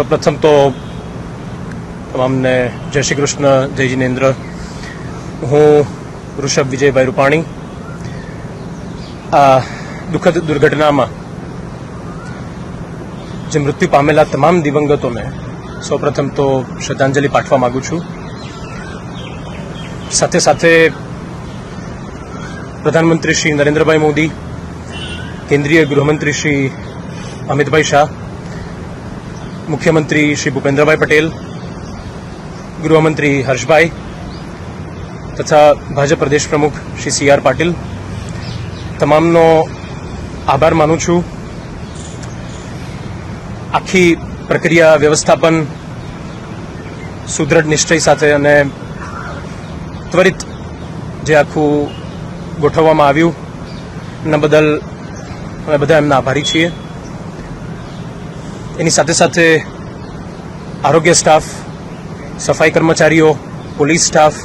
સર્વપ્રથમ તો તમામને જય શ્રી કૃષ્ણ, જય જિનેન્દ્ર. હું ઋષભ વિજયભાઈ રૂપાણી આ દુઃખદ દુર્ઘટનામાં જે મૃત્યુ પામેલા તમામ દિવંગતોને સૌપ્રથમ તો શ્રદ્ધાંજલિ પાઠવા માંગુ છું. સાથે સાથે પ્રધાનમંત્રી શ્રી નરેન્દ્રભાઈ મોદી, કેન્દ્રીય ગૃહમંત્રી શ્રી અમિતભાઈ શાહ, મુખ્યમંત્રી શ્રી ભૂપેન્દ્રભાઈ પટેલ, ગૃહમંત્રી હર્ષભાઈ તથા ભાજપ પ્રદેશ પ્રમુખ શ્રી CR પાટીલ, તમામનો આભાર માનું છું. આખી પ્રક્રિયા વ્યવસ્થાપન સુદૃઢ નિશ્ચય સાથે અને ત્વરિત જે આખું ગોઠવવામાં આવ્યું એના બદલ અમે બધા એમના આભારી છીએ. એની સાથે સાથે આરોગ્ય સ્ટાફ, સફાઈ કર્મચારીઓ, પોલીસ સ્ટાફ,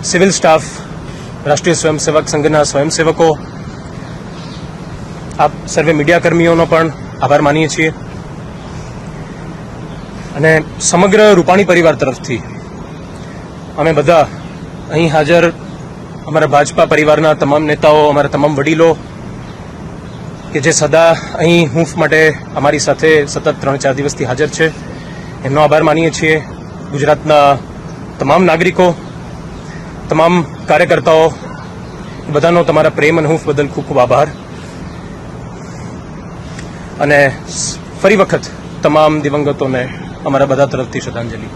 સિવિલ સ્ટાફ, રાષ્ટ્રીય સ્વયંસેવક સંઘના સ્વયંસેવકો, આપ સર્વે મીડિયા કર્મીઓનો પણ આભાર માનીએ છીએ. અને સમગ્ર રૂપાણી પરિવાર તરફથી અમે બધા અહીં હાજર અમારા ભાજપા પરિવારના તમામ નેતાઓ, અમારા તમામ વડીલો કે જે સદા અહીં હૂંફ માટે અમારી સાથે સતત 3-4 દિવસથી હાજર છે, એમનો આભાર માનીએ છીએ. ગુજરાતના તમામ નાગરિકો, તમામ કાર્યકર્તાઓ, બધાનો તમારા પ્રેમ અને હૂંફ બદલ ખૂબ ખૂબ આભાર. અને ફરી વખત તમામ દિવંગતોને અમારા બધા તરફથી શ્રદ્ધાંજલિ.